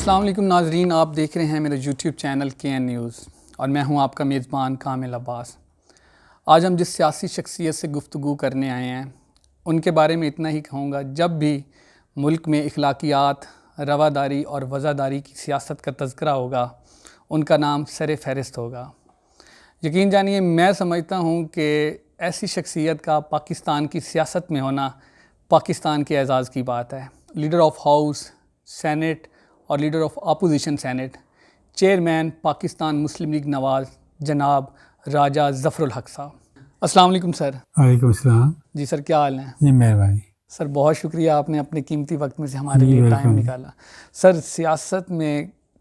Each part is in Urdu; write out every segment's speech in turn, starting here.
السلام علیکم ناظرین، آپ دیکھ رہے ہیں میرے یوٹیوب چینل KN نیوز اور میں ہوں آپ کا میزبان کامل عباس۔ آج ہم جس سیاسی شخصیت سے گفتگو کرنے آئے ہیں ان کے بارے میں اتنا ہی کہوں گا، جب بھی ملک میں اخلاقیات، رواداری اور وفاداری کی سیاست کا تذکرہ ہوگا ان کا نام سر فہرست ہوگا۔ یقین جانیے، میں سمجھتا ہوں کہ ایسی شخصیت کا پاکستان کی سیاست میں ہونا پاکستان کے اعزاز کی بات ہے۔ لیڈر آف ہاؤس سینٹ اور leader of opposition senate, chairman Pakistan Muslim League Nawaz جناب راجہ ظفر الحق صاحب۔ السلام علیکم سر۔ وعلیکم السلام جی سر، کیا حال ہیں؟ جی مہربانی سر، بہت شکریہ، آپ نے اپنے قیمتی وقت میں سے ہمارے لیے ٹائم نکالا۔ سر، سیاست میں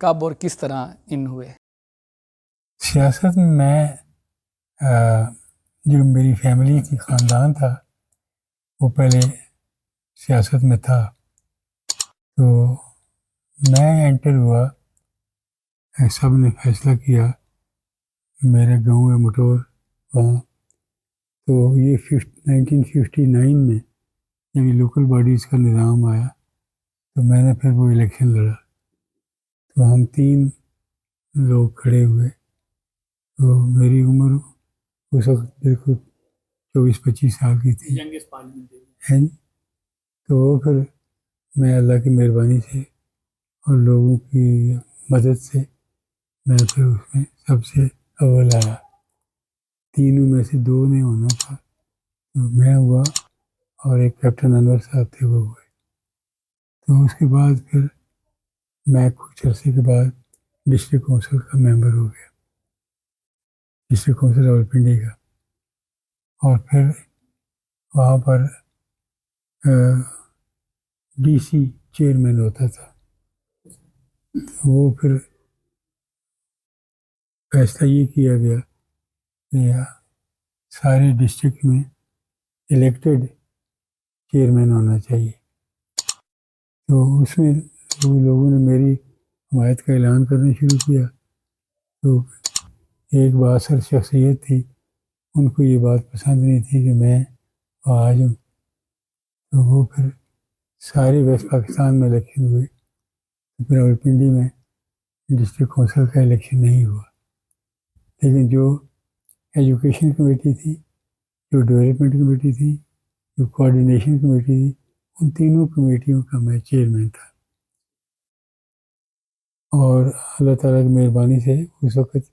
کب اور کس طرح ان ہوئے؟ سیاست میں جو میری فیملی کی خاندان تھا وہ پہلے سیاست میں تھا، تو میں انٹر ہوا، سب نے فیصلہ کیا میرے گاؤں ہے مٹور وہاں، تو یہ 1959 میں جب یہ لوکل باڈیز کا نظام آیا تو میں نے پھر وہ الیکشن لڑا، تو ہم 3 لوگ کھڑے ہوئے، تو میری عمر اس وقت بالکل 24-25 سال کی تھی، تو پھر میں اللہ کی مہربانی سے اور لوگوں کی مدد سے میں پھر اس میں سب سے اول آیا۔ 3 میں سے 2 نے ہونا تھا، تو میں ہوا اور ایک کیپٹن انور صاحب تھے وہ ہوئے۔ تو اس کے بعد پھر میں کچھ عرصے کے بعد ڈسٹرکٹ کونسل کا ممبر ہو گیا، ڈسٹرکٹ کونسل راولپنڈی کا، اور پھر وہاں پر ڈی سی چیئرمین ہوتا تھا۔ وہ پھر فیصلہ یہ کیا گیا کہ سارے ڈسٹرکٹ میں الیکٹڈ چیئرمین ہونا چاہیے، تو اس میں لوگوں نے میری حمایت کا اعلان کرنا شروع کیا۔ تو ایک بااثر شخصیت تھی، ان کو یہ بات پسند نہیں تھی کہ میں آ جاؤں، تو وہ پھر سارے ویسٹ پاکستان میں الیکشن ہوئے، تو پھر راولپنڈی میں ڈسٹرکٹ کونسل کا الیکشن نہیں ہوا، لیکن جو ایجوکیشن کمیٹی تھی، جو ڈیولپمنٹ کمیٹی تھی، جو کوآرڈینیشن کمیٹی تھی، ان تینوں کمیٹیوں کا میں چیئرمین تھا۔ اور اللہ تعالیٰ کی مہربانی سے اس وقت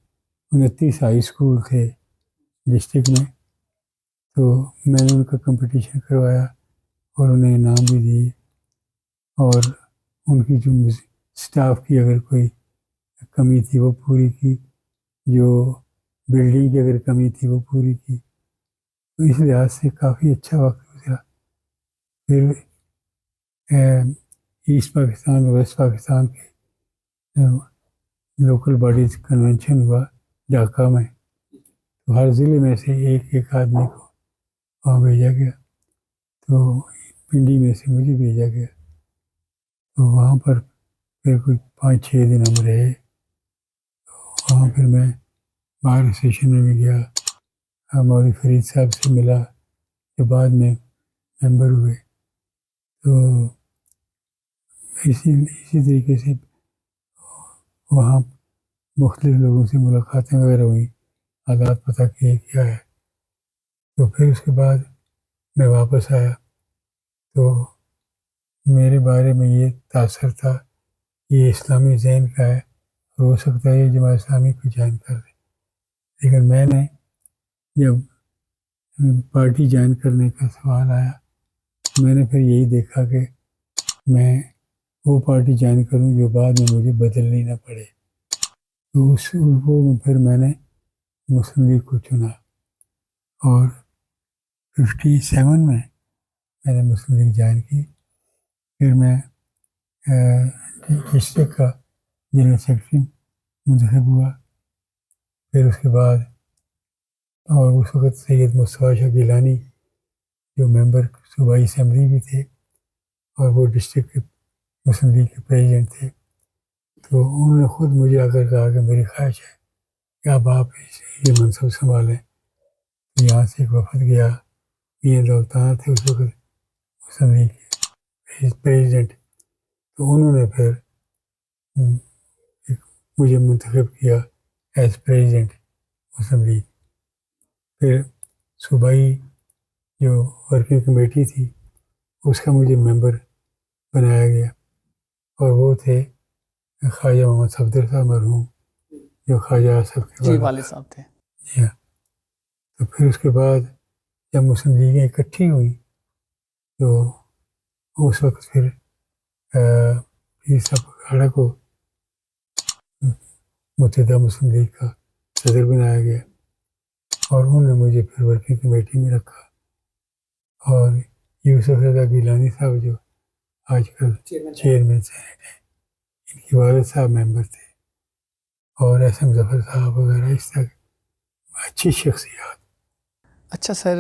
29 ہائی اسکول تھے ڈسٹرکٹ میں، تو میں نے ان کا کمپٹیشن کروایا اور انہیں انعام بھی دیے، اور ان کی جو اسٹاف کی اگر کوئی کمی تھی وہ پوری کی، جو بلڈنگ کی اگر کمی تھی وہ پوری کی، تو اس لحاظ سے کافی اچھا وقت گزرا۔ پھر ایسٹ پاکستان اور ویسٹ پاکستان کے لوکل باڈیز کنونشن ہوا ڈھاکہ میں، تو ہر ضلع میں سے ایک آدمی کو وہاں بھیجا گیا، تو پنڈی میں سے مجھے بھیجا گیا، تو وہاں پر پھر کوئی 5-6 دن ہم رہے، وہاں پھر میں بار اسوسیشن میں بھی گیا، مولوی فرید صاحب سے ملا جو بعد میں ممبر ہوئے، تو اسی طریقے سے وہاں مختلف لوگوں سے ملاقاتیں وغیرہ ہوئیں، حالات پتہ کیے کیا ہے۔ تو پھر اس کے بعد میں واپس آیا، تو میرے بارے میں یہ تاثر تھا یہ اسلامی ذہن کا ہے، ہو سکتا ہے یہ جماعت اسلامی کو جوائن کر دے، لیکن میں نے جب پارٹی جوائن کرنے کا سوال آیا، میں نے پھر یہی دیکھا کہ میں وہ پارٹی جوائن کروں جو بعد میں مجھے بدلنی نہ پڑے، تو پھر میں نے مسلم لیگ کو چنا، اور 57 میں نے مسلم لیگ جوائن کی۔ پھر میں ڈسٹرکٹ کا جنرل سیکرٹری منتخب ہوا، پھر اس کے بعد اور اس وقت سید مصطفیٰ شاہ گیلانی جو ممبر صوبائی اسمبلی بھی تھے اور وہ ڈسٹرکٹ کے مسلم لیگ کے پریزیڈنٹ تھے، تو انہوں نے خود مجھے آ کر کہا کہ میری خواہش ہے کہ اب آپ یہ منصب سنبھالیں۔ یہاں سے ایک وفد گیا، یہ دولتانہ تھے اس وقت مسلم لیگ کے پریزیڈنٹ، تو انہوں نے پھر مجھے منتخب کیا ایز پریزیڈنٹ مسلم لیگ. پھر صوبائی جو ورکنگ کمیٹی تھی اس کا مجھے ممبر بنایا گیا، اور وہ تھے خواجہ محمد صفدر صاحب مرحوم، جو خواجہ آصف کے جی والد صاحب تھے. جی ہاں. تو پھر اس کے بعد جب مسلم لیگیں اکٹھی ہوئی تو اس وقت پھر پیر صاحب اکھاڑا کو متحدہ مسلم لیگ کا صدر بنایا گیا، اور انہوں نے مجھے پھر ورکنگ کمیٹی میں رکھا. اور یوسف رضا گیلانی صاحب جو آج کل چیئرمین سینٹ ہیں، ان کے والد صاحب ممبر تھے، اور احسن ظفر صاحب وغیرہ، اس طرح اچھی شخصیات. اچھا سر،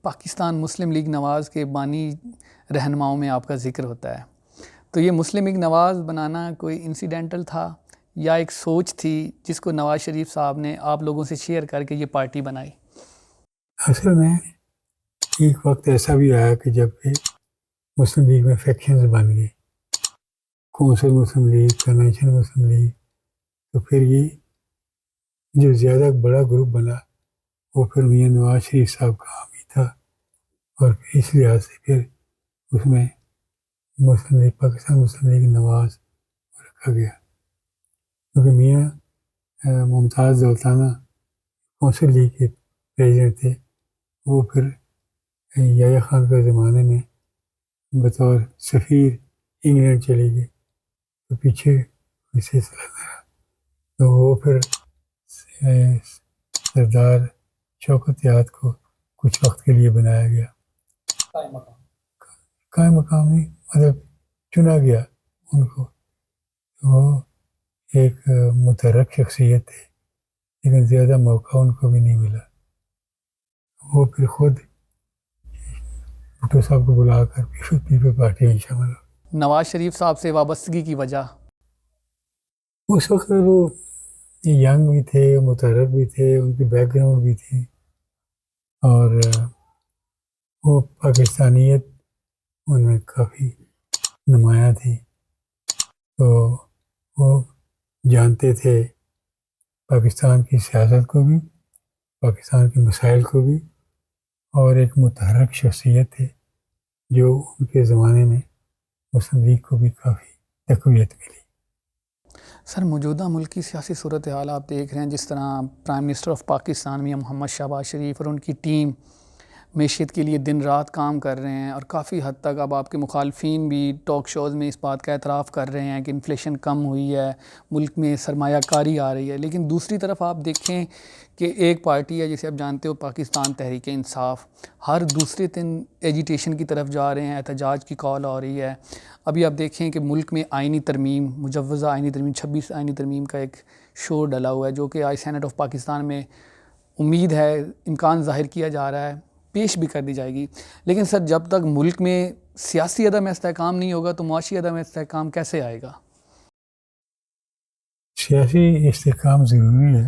پاکستان مسلم لیگ نواز کے بانی رہنماؤں میں آپ کا ذکر ہوتا ہے، تو یہ مسلم لیگ نواز بنانا کوئی انسیڈنٹل تھا یا ایک سوچ تھی جس کو نواز شریف صاحب نے آپ لوگوں سے شیئر کر کے یہ پارٹی بنائی؟ اصل میں ایک وقت ایسا بھی آیا کہ جب کہ مسلم لیگ میں فیکشنز بن گئے، کونسل مسلم لیگ، کنونشن مسلم لیگ. تو پھر یہ جو زیادہ بڑا گروپ بنا وہ پھر میاں نواز شریف صاحب کا حامی تھا، اور اس لحاظ سے پھر اس میں مسلم لیگ، پاکستان مسلم لیگ نواز رکھا گیا. کیونکہ میاں ممتاز دولتانہ کونسل لیگ کے پریزیڈنٹ تھے، وہ پھر یحییٰ خان کے زمانے میں بطور سفیر انگلینڈ چلے گئے، تو پیچھے کوئی سلسلہ نہ رہا. تو وہ پھر سردار شوکت یاد کو کچھ وقت کے لیے بنایا گیا، قائم مقام نہیں، مطلب چنا گیا ان کو. وہ ایک متحرک شخصیت تھے، لیکن زیادہ موقع ان کو بھی نہیں ملا. وہ پھر خود بھٹو صاحب کو بلا کر پیپل پارٹی میں شامل ہو. نواز شریف صاحب سے وابستگی کی وجہ؟ اس وقت وہ ینگ بھی تھے، متحرک بھی تھے، ان کی بیک گراؤنڈ بھی تھی، اور وہ پاکستانیت ان میں کافی نمایاں تھی. تو وہ جانتے تھے پاکستان کی سیاست کو بھی، پاکستان کے مسائل کو بھی، اور ایک متحرک شخصیت تھے جو ان کے زمانے میں مسلم لیگ کو بھی کافی تقویت ملی. سر، موجودہ ملک کی سیاسی صورتحال آپ دیکھ رہے ہیں، جس طرح پرائم منسٹر آف پاکستان میاں محمد شہباز شریف اور ان کی ٹیم معیشت کے لیے دن رات کام کر رہے ہیں، اور کافی حد تک اب آپ کے مخالفین بھی ٹاک شوز میں اس بات کا اعتراف کر رہے ہیں کہ انفلیشن کم ہوئی ہے، ملک میں سرمایہ کاری آ رہی ہے. لیکن دوسری طرف آپ دیکھیں کہ ایک پارٹی ہے جسے آپ جانتے ہو، پاکستان تحریک انصاف، ہر دوسرے دن ایجیٹیشن کی طرف جا رہے ہیں، احتجاج کی کال ہو رہی ہے. ابھی آپ دیکھیں کہ ملک میں آئینی ترمیم، مجوزہ آئینی ترمیم، 26 آئینی ترمیم کا ایک شور ڈلا ہوا ہے، جو کہ آج سینٹ آف پاکستان میں امید ہے، امکان ظاہر کیا جا رہا ہے، پیش بھی کر دی جائے گی. لیکن سر، جب تک ملک میں سیاسی عدم استحکام نہیں ہوگا تو معاشی عدم استحکام کیسے آئے گا؟ سیاسی استحکام ضروری ہے،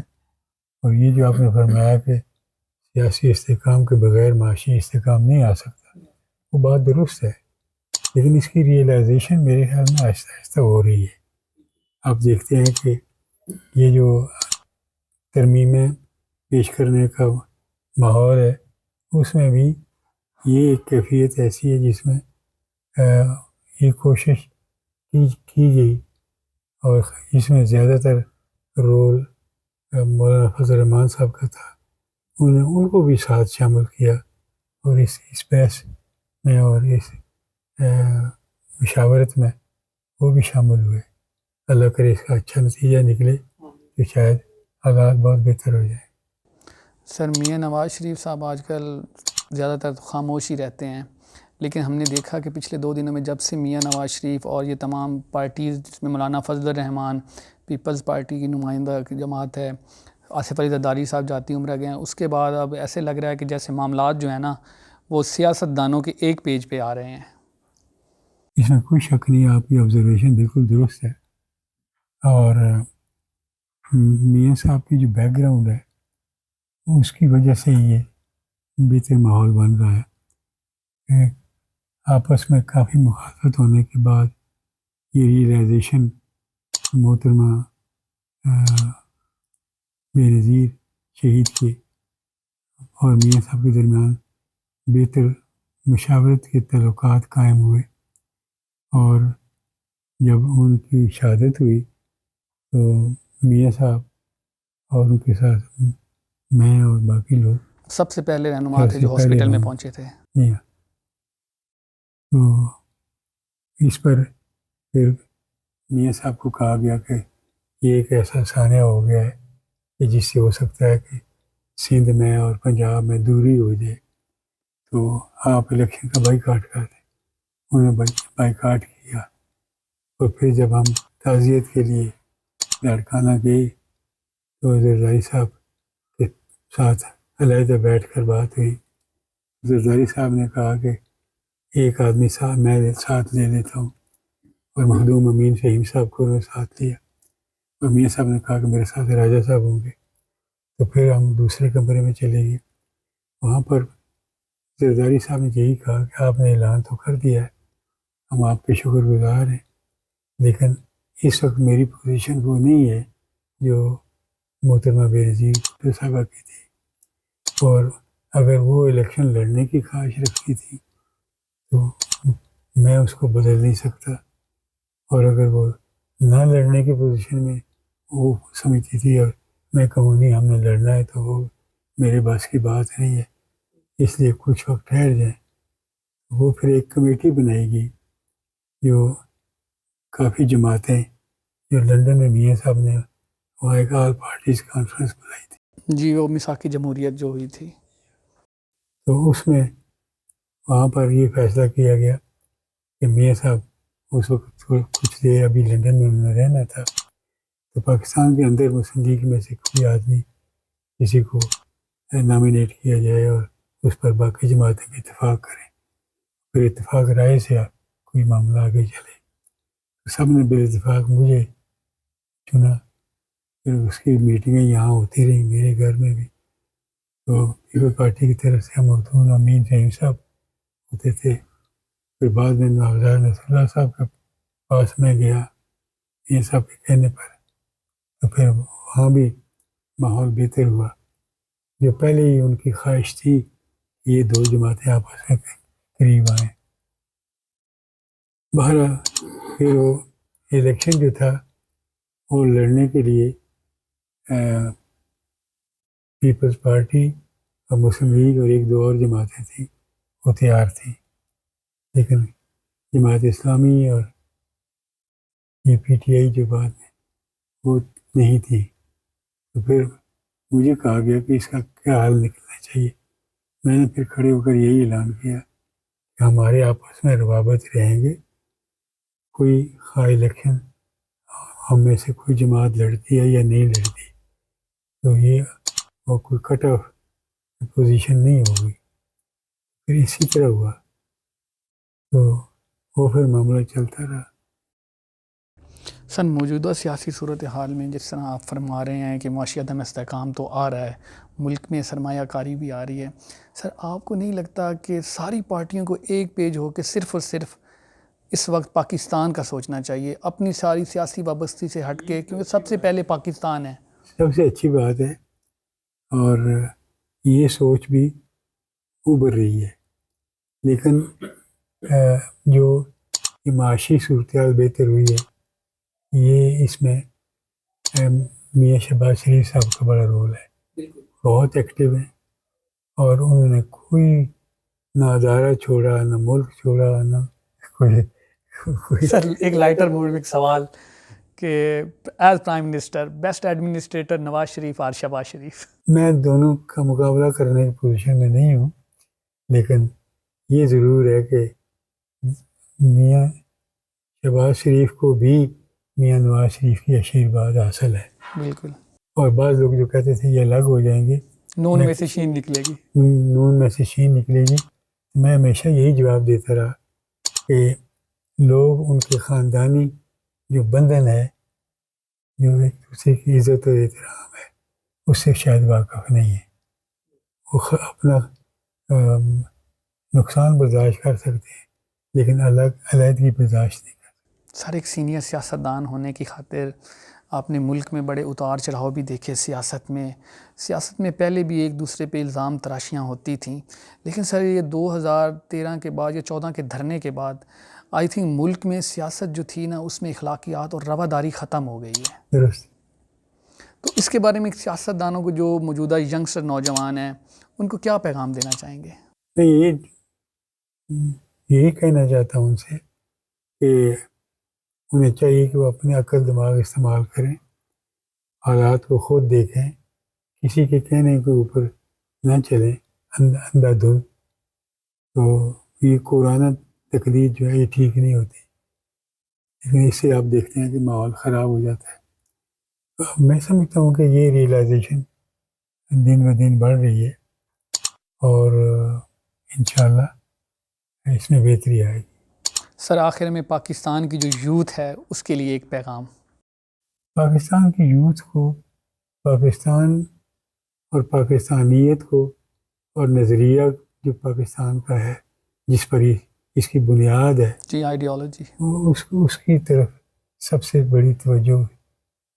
اور یہ جو آپ نے فرمایا کہ سیاسی استحکام کے بغیر معاشی استحکام نہیں آ سکتا، وہ بات درست ہے. لیکن اس کی ریئلائزیشن میرے خیال میں آہستہ آہستہ ہو رہی ہے. آپ دیکھتے ہیں کہ یہ جو ترمیمیں پیش کرنے کا ماحول ہے، اس میں بھی یہ ایک کیفیت ایسی ہے جس میں یہ کوشش کی گئی، اور اس میں زیادہ تر رول مولانا فضل الرحمان صاحب کا تھا. ان کو بھی ساتھ شامل کیا، اور اس بحث میں اور اس مشاورت میں وہ بھی شامل ہوئے. اللہ کرے اس کا اچھا نتیجہ نکلے تو شاید حالات بہت بہتر ہو جائیں. سر، میاں نواز شریف صاحب آج کل زیادہ تر خاموش ہی رہتے ہیں، لیکن ہم نے دیکھا کہ پچھلے 2 دنوں میں جب سے میاں نواز شریف اور یہ تمام پارٹیز، جس میں مولانا فضل الرحمان، پیپلز پارٹی کی نمائندہ کی جماعت ہے، آصف علی زرداری صاحب جاتی عمرہ گئے ہیں، اس کے بعد اب ایسے لگ رہا ہے کہ جیسے معاملات جو ہیں نا، وہ سیاست دانوں کے ایک پیج پہ آ رہے ہیں. اس میں کوئی شک نہیں، آپ کی آبزرویشن بالکل درست ہے. اور میاں صاحب کی جو بیک گراؤنڈ ہے اس کی وجہ سے یہ بہتر ماحول بن رہا ہے کہ آپس میں کافی مخالفت ہونے کے بعد یہ ریئلائزیشن محترمہ بے نظیر شہید کے اور میاں صاحب کے درمیان بہتر مشاورت کے تعلقات قائم ہوئے، اور جب ان کی شہادت ہوئی تو میاں صاحب اور ان کے ساتھ میں اور باقی لوگ سب سے پہلے رہنما تھے جو ہاسپٹل میں پہنچے تھے. جی ہاں. تو اس پر پھر میاں صاحب کو کہا گیا کہ یہ ایک ایسا سانحہ ہو گیا ہے کہ جس سے ہو سکتا ہے کہ سندھ میں اور پنجاب میں دوری ہو جائے، تو آپ الیکشن کا بائیکاٹ کر دیں. انہوں نے بائیکاٹ کیا، اور پھر جب ہم تعزیت کے لیے لاڑکانہ گئے تو زرداری صاحب کے ساتھ علیحدہ بیٹھ کر بات ہوئی. زرداری صاحب نے کہا کہ ایک آدمی صاحب میں ساتھ لے لیتا ہوں، اور مخدوم امین فہیم صاحب کو انہوں نے ساتھ لیا، اور میاں صاحب نے کہا کہ میرے ساتھ راجہ صاحب ہوں گے. تو پھر ہم دوسرے کمرے میں چلے گئے. وہاں پر زرداری صاحب نے یہی کہا کہ آپ نے اعلان تو کر دیا ہے، ہم آپ کے شکر گزار ہیں، لیکن اس وقت میری پوزیشن وہ نہیں ہے جو محترمہ بے نظیر صاحبہ کی تھی، اور اگر وہ الیکشن لڑنے کی خواہش رکھتی تھی تو میں اس کو بدل نہیں سکتا، اور اگر وہ نہ لڑنے کی پوزیشن میں وہ سمجھتی تھی اور میں کہوں نہیں ہم نے لڑنا ہے تو وہ میرے بس کی بات نہیں ہے، اس لیے کچھ وقت ٹھہر جائیں. وہ پھر ایک کمیٹی بنائی گئی جو کافی جماعتیں، جو لندن میں میاں صاحب نے وہاں ایک آل پارٹیز کانفرنس بنائی تھی. جی، وہ میثاقی جمہوریت جو ہوئی تھی. تو اس میں وہاں پر یہ فیصلہ کیا گیا کہ میاں صاحب اس وقت کچھ دیر ابھی لندن میں انہوں نے رہنا تھا، تو پاکستان کے اندر مسلم لیگ میں سے کوئی آدمی کسی کو نامینیٹ کیا جائے اور اس پر باقی جماعتیں بھی اتفاق کریں، پھر اتفاق رائے سے کوئی معاملہ آگے چلے. سب نے بال اتفاق مجھے چنا. پھر اس کی میٹنگیں یہاں ہوتی رہیں میرے گھر میں بھی. تو پیپل پارٹی کی طرف سے مخدوم امین فہیم صاحب ہوتے تھے. پھر بعد میں نوابزار نصر اللہ صاحب کے پاس میں گیا یہ سب کے کہنے پر، تو پھر وہاں بھی ماحول بہتر ہوا. جو پہلے ہی ان کی خواہش تھی یہ دو جماعتیں آپس میں قریب آئیں. بہرحال پھر وہ الیکشن جو تھا وہ لڑنے کے لیے پیپلز پارٹی اور مسلم لیگ اور ایک دو اور جماعتیں تھیں وہ تیار تھیں، لیکن جماعت اسلامی اور یہ پی ٹی آئی جو بعد میں وہ نہیں تھی. تو پھر مجھے کہا گیا کہ اس کا کیا حل نکلنا چاہیے. میں نے پھر کھڑے ہو کر یہی اعلان کیا کہ ہمارے آپس میں روابط رہیں گے، کوئی خواہ الیکشن ہم میں سے کوئی جماعت لڑتی ہے یا نہیں لڑتی تو یہ وہ کوئی کٹ آف پوزیشن نہیں ہوگی. پھر اسی طرح ہوا، تو وہ پھر معاملہ چلتا رہا. سر، موجودہ سیاسی صورتحال میں جس طرح آپ فرما رہے ہیں کہ معاشی عدم استحکام تو آ رہا ہے، ملک میں سرمایہ کاری بھی آ رہی ہے، سر آپ کو نہیں لگتا کہ ساری پارٹیوں کو ایک پیج ہو کے صرف اور صرف اس وقت پاکستان کا سوچنا چاہیے، اپنی ساری سیاسی وابستی سے ہٹ کے، کیونکہ سب سے پہلے پاکستان ہے؟ سب سے اچھی بات ہے، اور یہ سوچ بھی ابھر رہی ہے، لیکن جو یہ معاشی صورتحال بہتر ہوئی ہے یہ اس میں میاں شہباز شریف صاحب کا بڑا رول ہے. بہت ایکٹیو ہیں، اور انہوں نے کوئی نہ ادارہ چھوڑا، نہ ملک چھوڑا، نہ کوئی. سر ایک لائٹر موڈ میں ایک سوال کہ as prime minister best administrator Nawaz Sharif اور شہباز شریف؟ میں دونوں کا مقابلہ کرنے کی پوزیشن میں نہیں ہوں، لیکن یہ ضرور ہے کہ میاں شہباز شریف کو بھی میاں نواز شریف کی آشیرواد حاصل ہے. بالکل. اور بعض لوگ جو کہتے تھے یہ الگ ہو جائیں گے، نون میں سے شین نکلے گی. نون میں سے شین نکلے گی. میں ہمیشہ یہی جواب دیتا رہا کہ لوگ ان کے خاندانی جو بندھن ہے، جو ایک دوسرے کی عزت و احترام ہے، اس سے شاید واقف نہیں ہے. وہ اپنا نقصان برداشت کر سکتے ہیں لیکن علیحدگی برداشت نہیں. سر ایک سینئر سیاستدان ہونے کی خاطر آپ نے ملک میں بڑے اتار چڑھاؤ بھی دیکھے سیاست میں پہلے بھی ایک دوسرے پہ الزام تراشیاں ہوتی تھیں، لیکن سر یہ 2013 کے بعد یا 14 کے دھرنے کے بعد آئی تھنک ملک میں سیاست جو تھی نا اس میں اخلاقیات اور رواداری ختم ہو گئی ہے۔ درست۔ تو اس کے بارے میں سیاستدانوں کو جو موجودہ ینگسٹر نوجوان ہیں ان کو کیا پیغام دینا چاہیں گے؟ میں یہی کہنا چاہتا ہوں ان سے کہ انہیں چاہیے کہ وہ اپنے عقل دماغ استعمال کریں، حالات کو خود دیکھیں، کسی کے کہنے کے اوپر نہ چلیں اندھا دھند۔ تو یہ قرآن تقلید جو ہے یہ ٹھیک نہیں ہوتی، لیکن اس سے آپ دیکھتے ہیں کہ ماحول خراب ہو جاتا ہے۔ تو میں سمجھتا ہوں کہ یہ ریئلائزیشن دن بہ دن بڑھ رہی ہے اور انشاءاللہ اس میں بہتری آئے گی۔ سر آخر میں پاکستان کی جو یوتھ ہے اس کے لیے ایک پیغام۔ پاکستان کی یوتھ کو پاکستان اور پاکستانیت کو اور نظریہ جو پاکستان کا ہے جس پر اس کی بنیاد ہے جی آئیڈیالوجی، اس کی طرف سب سے بڑی توجہ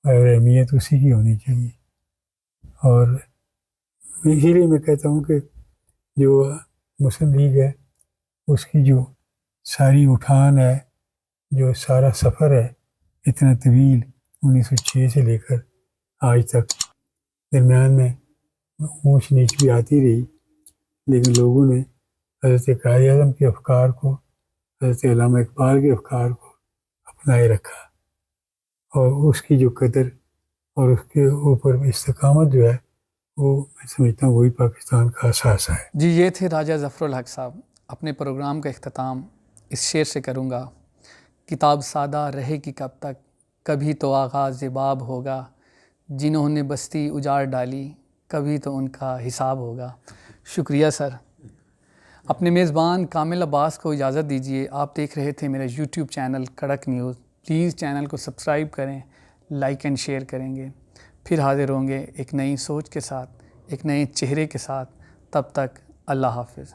اور اہمیت اسی کی ہونی چاہیے۔ اور اسی لیے میں کہتا ہوں کہ جو مسلم لیگ ہے اس کی جو ساری اٹھان ہے، جو سارا سفر ہے اتنا طویل 1906 سے لے کر آج تک، درمیان میں اونچ نیچ بھی آتی رہی، لیکن لوگوں نے حضرت قائد اعظم کے افکار کو، حضرت علامہ اقبال کے افکار کو اپنائے رکھا، اور اس کی جو قدر اور اس کے اوپر استقامت جو ہے وہ میں سمجھتا ہوں وہی پاکستان کا اثاثہ ہے۔ جی یہ تھے راجہ ظفر الحق صاحب۔ اپنے پروگرام کا اختتام اس شعر سے کروں گا: کتاب سادہ رہے گی کب تک، کبھی تو آغاز باب ہوگا، جنہوں نے بستی اجاڑ ڈالی کبھی تو ان کا حساب ہوگا۔ شکریہ سر۔ اپنے میزبان کامل عباس کو اجازت دیجیے۔ آپ دیکھ رہے تھے میرا YouTube channel Karak news. Please channel کو سبسکرائب کریں، لائک اینڈ شیئر کریں گے۔ پھر حاضر ہوں گے ایک نئی سوچ کے ساتھ، ایک نئے چہرے کے ساتھ۔ تب تک اللہ حافظ۔